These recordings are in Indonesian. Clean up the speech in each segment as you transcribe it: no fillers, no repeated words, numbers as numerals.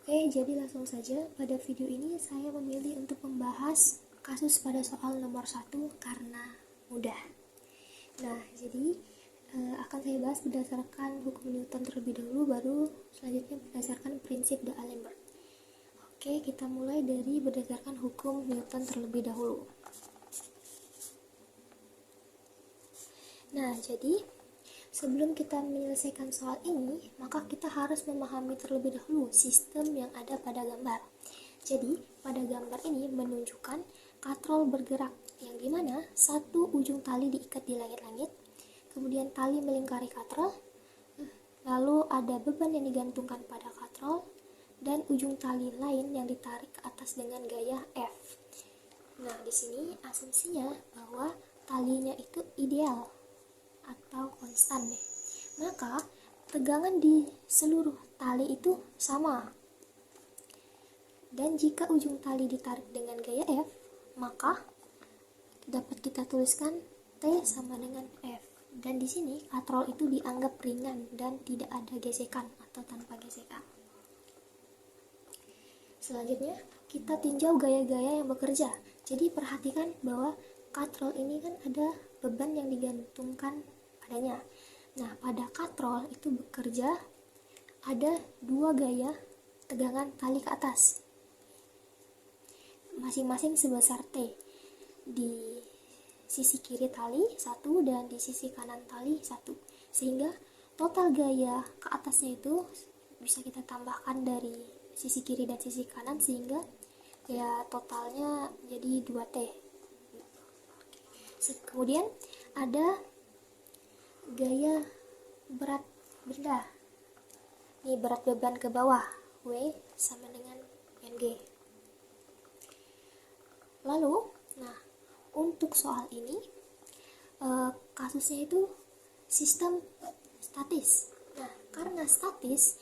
Oke, jadi langsung saja pada video ini saya memilih untuk membahas kasus pada soal nomor 1 karena mudah. Nah, jadi akan saya bahas berdasarkan hukum Newton terlebih dahulu, baru selanjutnya berdasarkan prinsip D'Alembert. Oke, kita mulai dari berdasarkan hukum Newton terlebih dahulu. Nah, jadi sebelum kita menyelesaikan soal ini, maka kita harus memahami terlebih dahulu sistem yang ada pada gambar. Jadi, pada gambar ini menunjukkan katrol bergerak, yang dimana satu ujung tali diikat di langit-langit, kemudian tali melingkari katrol, lalu ada beban yang digantungkan pada katrol, dan ujung tali lain yang ditarik ke atas dengan gaya F. Nah, di sini asumsinya bahwa talinya itu ideal atau konstan deh. Maka tegangan di seluruh tali itu sama. Dan jika ujung tali ditarik dengan gaya F, maka dapat kita tuliskan T sama dengan F. Dan di sini katrol itu dianggap ringan dan tidak ada gesekan atau tanpa gesekan. Selanjutnya, kita tinjau gaya-gaya yang bekerja. Jadi perhatikan bahwa katrol ini kan ada beban yang digantungkan padanya. Nah, pada katrol itu bekerja ada dua gaya tegangan tali ke atas, masing-masing sebesar T. Di sisi kiri tali 1 dan di sisi kanan tali 1. Sehingga total gaya ke atasnya itu bisa kita tambahkan dari sisi kiri dan sisi kanan, sehingga ya totalnya jadi 2T. Kemudian ada gaya berat benda. Ini berat beban ke bawah, W sama dengan mg. Lalu, nah, untuk soal ini kasusnya itu sistem statis. Nah, karena statis,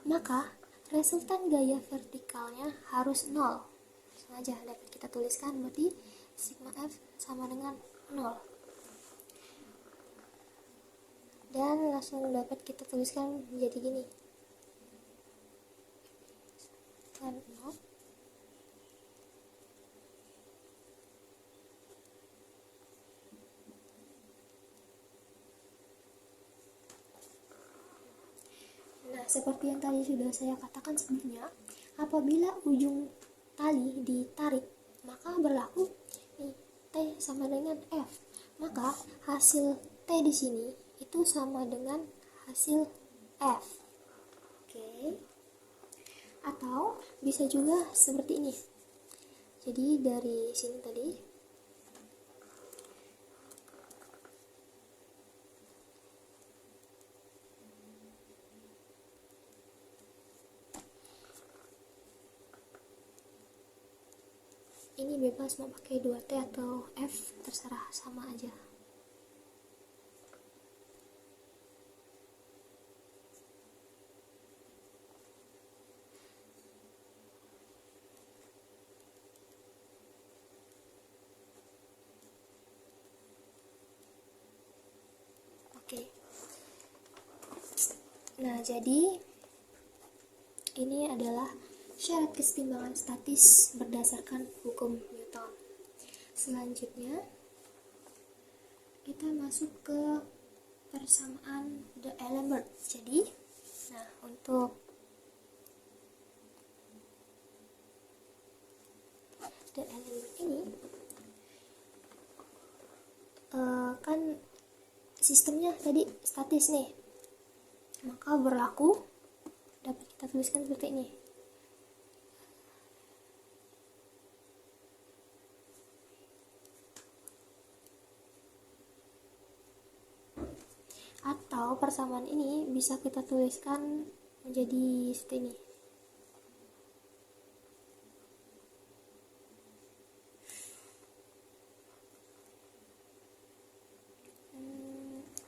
maka resultan gaya vertikalnya harus 0. Sengaja dapat kita tuliskan, berarti sigma F sama dengan 0. Dan langsung dapat kita tuliskan menjadi gini. Dan 0. Nah, seperti yang tadi sudah saya katakan sebelumnya, apabila ujung tali ditarik, maka berlaku nih, T sama dengan F. Maka hasil T di sini itu sama dengan hasil F. Oke. Atau bisa juga seperti ini. Jadi dari sini tadi ini bebas mau pakai 2T atau F, terserah, sama aja. Oke. Nah, jadi ini adalah syarat kesetimbangan statis berdasarkan hukum Newton. Selanjutnya, kita masuk ke persamaan D'Alembert. Jadi, nah, untuk D'Alembert ini kan sistemnya tadi statis nih, maka berlaku, dapat kita tuliskan seperti ini. Atau persamaan ini bisa kita tuliskan menjadi seperti ini.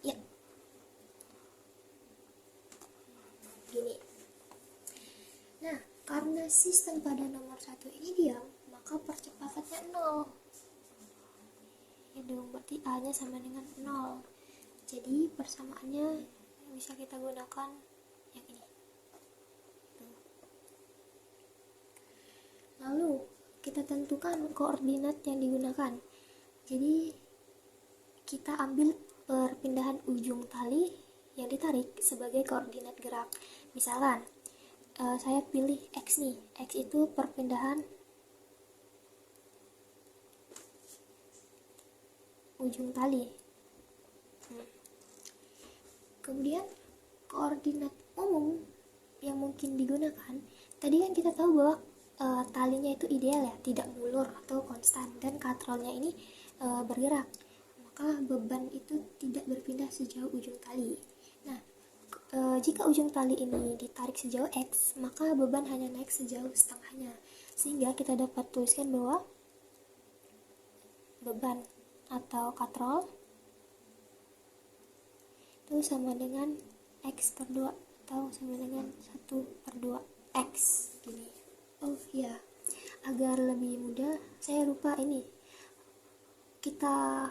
Ya. Gini. Nah, karena sistem pada nomor 1 ini diam, maka percepatannya 0. Ya dong, berarti A-nya sama dengan 0. Jadi persamaannya bisa kita gunakan yang ini. Tuh. kita tentukan koordinat yang digunakan. Jadi kita ambil perpindahan ujung tali yang ditarik sebagai koordinat gerak. Misalkan saya pilih X nih. X itu perpindahan ujung tali. Kemudian koordinat umum yang mungkin digunakan, tadi kan kita tahu bahwa talinya itu ideal ya, tidak mulur atau konstan, dan katrolnya ini bergerak, maka beban itu tidak berpindah sejauh ujung tali. Nah, jika ujung tali ini ditarik sejauh X, maka beban hanya naik sejauh setengahnya, sehingga kita dapat tuliskan bahwa beban atau katrol itu sama dengan X per 2 atau sama dengan 1/2 X gini. Oh ya, agar lebih mudah saya lupa ini, kita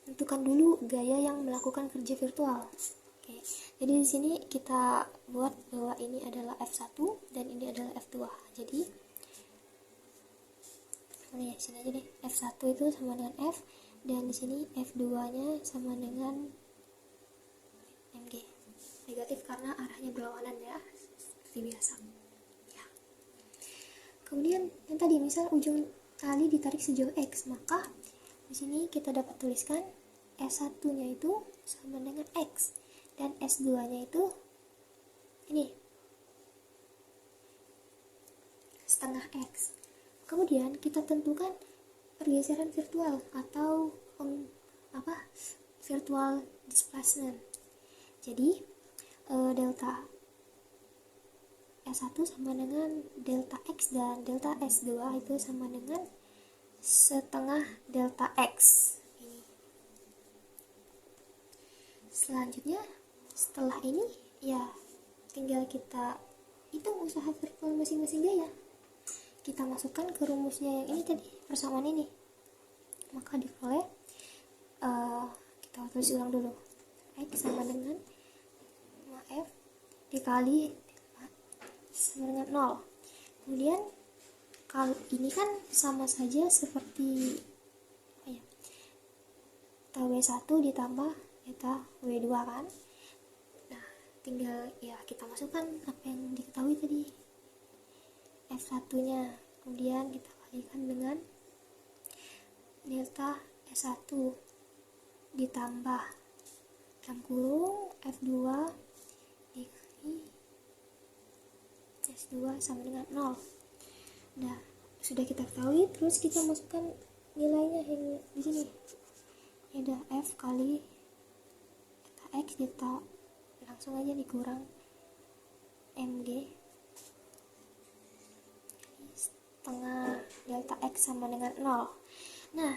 tentukan dulu gaya yang melakukan kerja virtual. Oke, jadi di sini kita buat bahwa ini adalah F1 dan ini adalah F2. Jadi ini ya, sini aja deh, F1 itu sama dengan F, dan di sini F2-nya sama dengan MG. Negatif karena arahnya berlawanan ya, seperti biasa. Ya. Kemudian yang tadi misal ujung tali ditarik sejauh X, maka di sini kita dapat tuliskan S1-nya itu sama dengan X dan S2-nya itu ini setengah X. Kemudian kita tentukan pergeseran virtual atau virtual displacement. Jadi delta S1 sama dengan delta X dan delta S2 itu sama dengan setengah delta X. Ini. Selanjutnya setelah ini ya tinggal kita hitung usaha virtual masing-masing gaya. Kita masukkan ke rumusnya yang ini tadi, persamaan ini. Maka diperoleh kita tulis ulang dulu. X sama dengan F dikali sama dengan 0. Kemudian kalau ini kan sama saja seperti eta W1 ditambah eta W2 kan. Nah, tinggal ya kita masukkan apa yang diketahui tadi, F1-nya. Kemudian kita kalikan dengan delta S1 ditambah dalam kurung F2 dikali S2 sama dengan 0. Nah, sudah kita ketahui, terus kita masukkan nilainya yang di sini. Ada F kali eta X kita langsung aja dikurang MG setengah delta X sama dengan 0. Nah,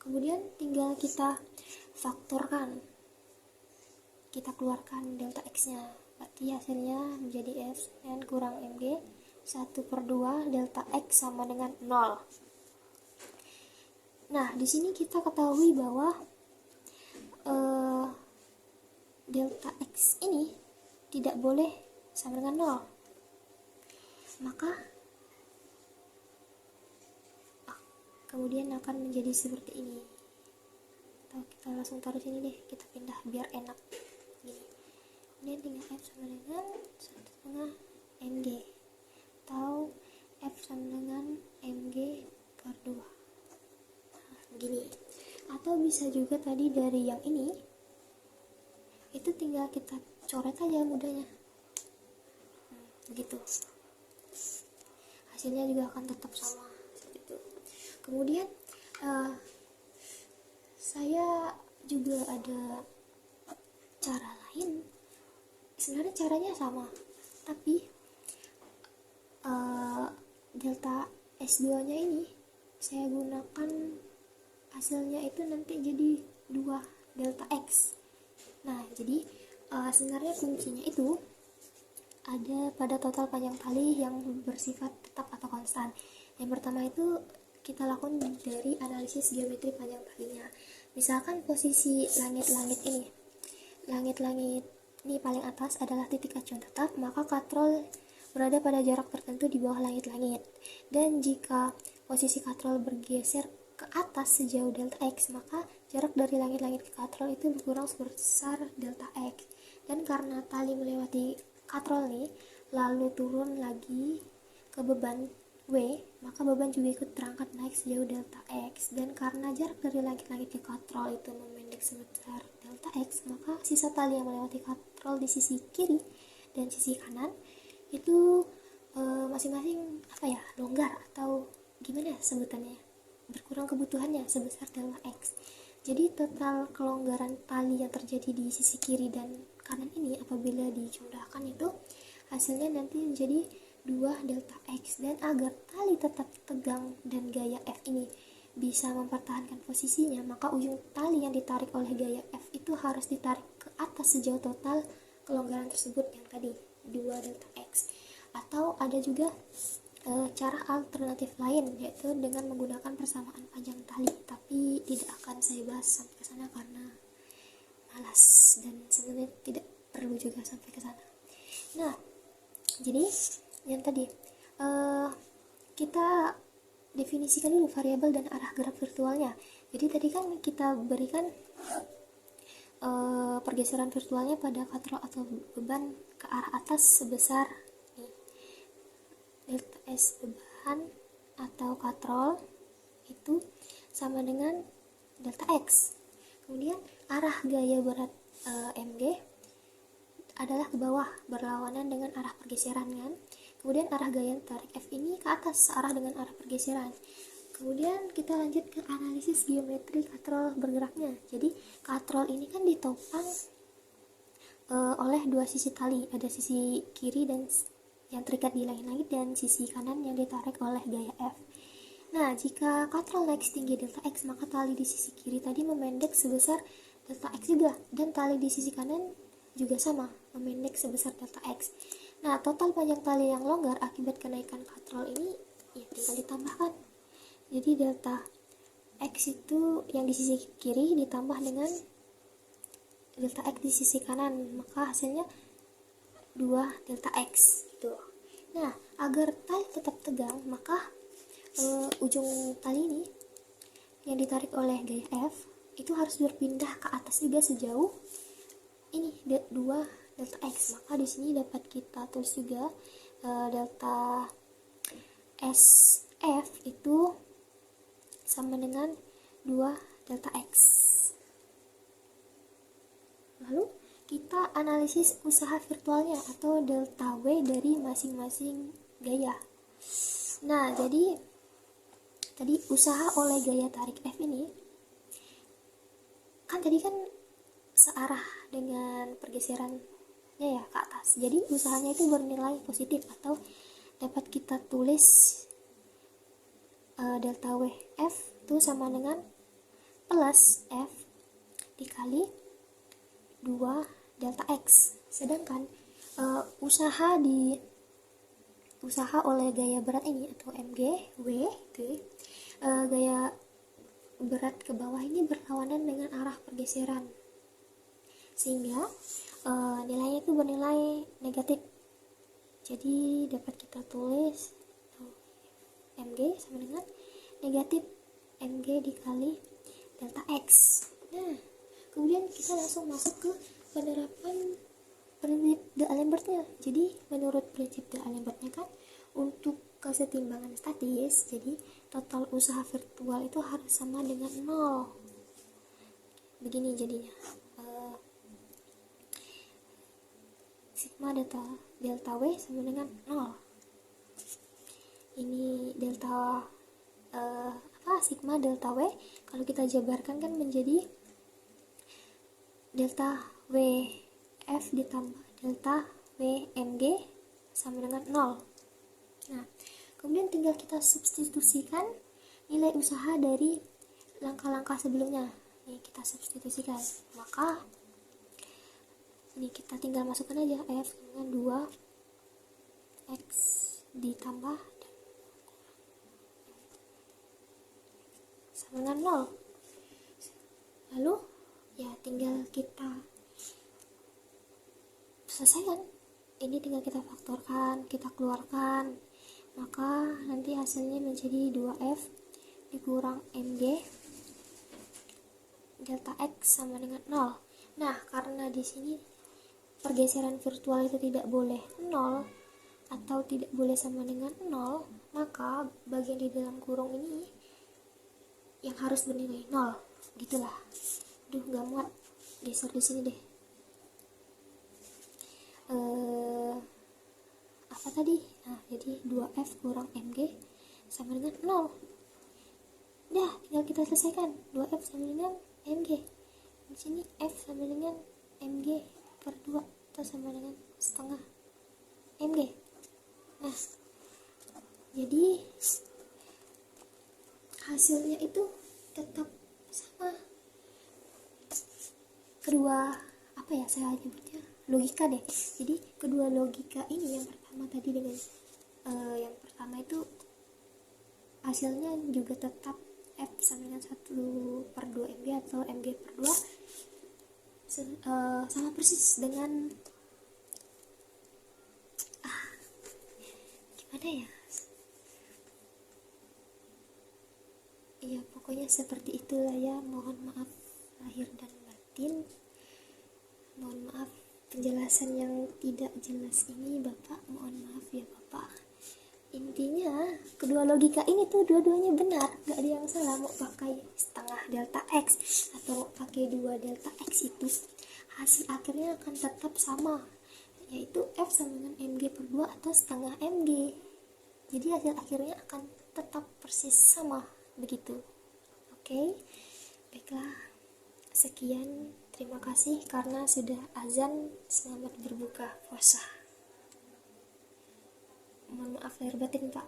kemudian tinggal kita faktorkan, kita keluarkan delta X nya, berarti hasilnya menjadi F n kurang MG 1/2 delta X sama dengan 0. Nah, di sini kita ketahui bahwa delta X ini tidak boleh sama dengan 0, maka kemudian akan menjadi seperti ini. Atau kita langsung taruh sini deh, kita pindah biar enak gini. Kemudian tinggal F sama dengan 1/2 MG atau F sama dengan MG per 2. Nah, begini. Atau bisa juga tadi dari yang ini, itu tinggal kita coret aja mudahnya. Begitu. Hasilnya juga akan tetap sama. Kemudian saya juga ada cara lain, sebenarnya caranya sama, tapi delta S2 nya ini saya gunakan hasilnya itu nanti jadi 2 delta X. Nah, jadi sebenarnya kuncinya itu ada pada total panjang tali yang bersifat tetap atau konstan. Yang pertama itu kita lakukan dari analisis geometri panjang talinya. Misalkan posisi langit-langit ini paling atas adalah titik acuan tetap, maka katrol berada pada jarak tertentu di bawah langit-langit. Dan jika posisi katrol bergeser ke atas sejauh delta X, maka jarak dari langit-langit ke katrol itu berkurang sebesar delta X. Dan karena tali melewati katrol nih, lalu turun lagi ke beban W, maka beban juga ikut terangkat naik sejauh delta X. Dan karena jarak dari langit-langit ke katrol itu memendek sebesar delta X, maka sisa tali yang melewati katrol di sisi kiri dan sisi kanan itu masing-masing longgar atau gimana sebutannya, berkurang kebutuhannya sebesar delta X. Jadi total kelonggaran tali yang terjadi di sisi kiri dan kanan ini apabila dijumlahkan itu hasilnya nanti menjadi 2 delta X. Dan agar tali tetap tegang dan gaya F ini bisa mempertahankan posisinya, maka ujung tali yang ditarik oleh gaya F itu harus ditarik ke atas sejauh total kelonggaran tersebut yang tadi 2 delta X. Atau ada juga cara alternatif lain, yaitu dengan menggunakan persamaan panjang tali, tapi tidak akan saya bahas sampai ke sana karena malas dan sebenarnya tidak perlu juga sampai ke sana. Nah, jadi yang tadi kita definisikan dulu variabel dan arah gerak virtualnya. Jadi tadi kan kita berikan pergeseran virtualnya pada katrol atau beban ke arah atas sebesar delta S beban atau katrol itu sama dengan delta X. Kemudian arah gaya berat mg adalah ke bawah berlawanan dengan arah pergeseran kan. Kemudian arah gaya tarik F ini ke atas searah dengan arah pergeseran. Kemudian kita lanjut ke analisis geometri katrol bergeraknya. Jadi katrol ini kan ditopang oleh dua sisi tali, ada sisi kiri dan yang terikat di langit-langit dan sisi kanan yang ditarik oleh gaya F. Nah, jika katrol naik setinggi delta X, maka tali di sisi kiri tadi memendek sebesar delta X juga, dan tali di sisi kanan juga sama, memendek sebesar delta X. Nah, total panjang tali yang longgar akibat kenaikan katrol ini ya tinggal ditambahkan. Jadi delta X itu yang di sisi kiri ditambah dengan delta X di sisi kanan, maka hasilnya 2 delta X gitu. Nah, agar tali tetap tegang, maka ujung tali ini yang ditarik oleh gaya F itu harus berpindah ke atas juga sejauh ini 2 delta X. Maka di sini dapat kita tulis juga delta SF itu sama dengan 2 delta X. Lalu kita analisis usaha virtualnya atau delta W dari masing-masing gaya. Nah, jadi tadi usaha oleh gaya tarik F ini kan tadi kan searah dengan pergeserannya ya ke atas. Jadi usahanya itu bernilai positif atau dapat kita tulis delta W F itu sama dengan plus F dikali 2 delta X. Sedangkan usaha oleh gaya berat ini atau mg W itu gaya berat ke bawah ini berlawanan dengan arah pergeseran, sehingga nilainya itu bernilai negatif. Jadi dapat kita tulis mg sama dengan negatif mg dikali delta X. Nah, kemudian kita langsung masuk ke penerapan prinsip D'Alembertnya. Jadi menurut prinsip D'Alembertnya kan untuk kesetimbangan statis, jadi total usaha virtual itu harus sama dengan 0. Begini jadinya, sigma delta W sama dengan 0. Ini delta sigma delta W kalau kita jabarkan kan menjadi delta W F ditambah delta W mg sama dengan 0. Nah, kemudian tinggal kita substitusikan nilai usaha dari langkah-langkah sebelumnya. Nih kita substitusikan, maka ini kita tinggal masukkan aja F dengan 2 X ditambah sama dengan 0. Lalu ya tinggal kita selesaikan ini tinggal kita faktorkan, kita keluarkan, maka nanti hasilnya menjadi 2F dikurang MG delta X sama dengan 0. Nah, karena di sini pergeseran virtual itu tidak boleh 0 atau tidak boleh sama dengan 0, maka bagian di dalam kurung ini yang harus bernilai 0. Gitulah. Duh, gak muat. Geser di sini deh. Apa tadi? Nah, jadi 2F kurang MG sama dengan 0. Dah, tinggal kita selesaikan. 2F sama dengan MG. Di sini F sama dengan MG per 2 atau sama dengan setengah MG. Nah, jadi hasilnya itu tetap sama. Kedua, apa ya saya nyebutnya? Logika deh. Jadi kedua logika ini, yang pertama tadi dengan yang pertama itu hasilnya juga tetap F sama dengan 1/2 MG atau MG per 2 sama persis dengan gimana ya? Iya, pokoknya seperti itulah ya. Mohon maaf lahir dan batin. Mohon maaf penjelasan yang tidak jelas ini, Bapak. Mohon maaf ya, Bapak. Intinya kedua logika ini tuh dua-duanya benar, gak ada yang salah. Mau pakai setengah delta X atau pakai 2 delta X, itu hasil akhirnya akan tetap sama, yaitu F sama dengan MG per 2 atau setengah MG. Jadi hasil akhirnya akan tetap persis sama, begitu. Oke, baiklah, sekian, terima kasih karena sudah azan. Selamat berbuka puasa. Mohon maaf lahir batin, Pak.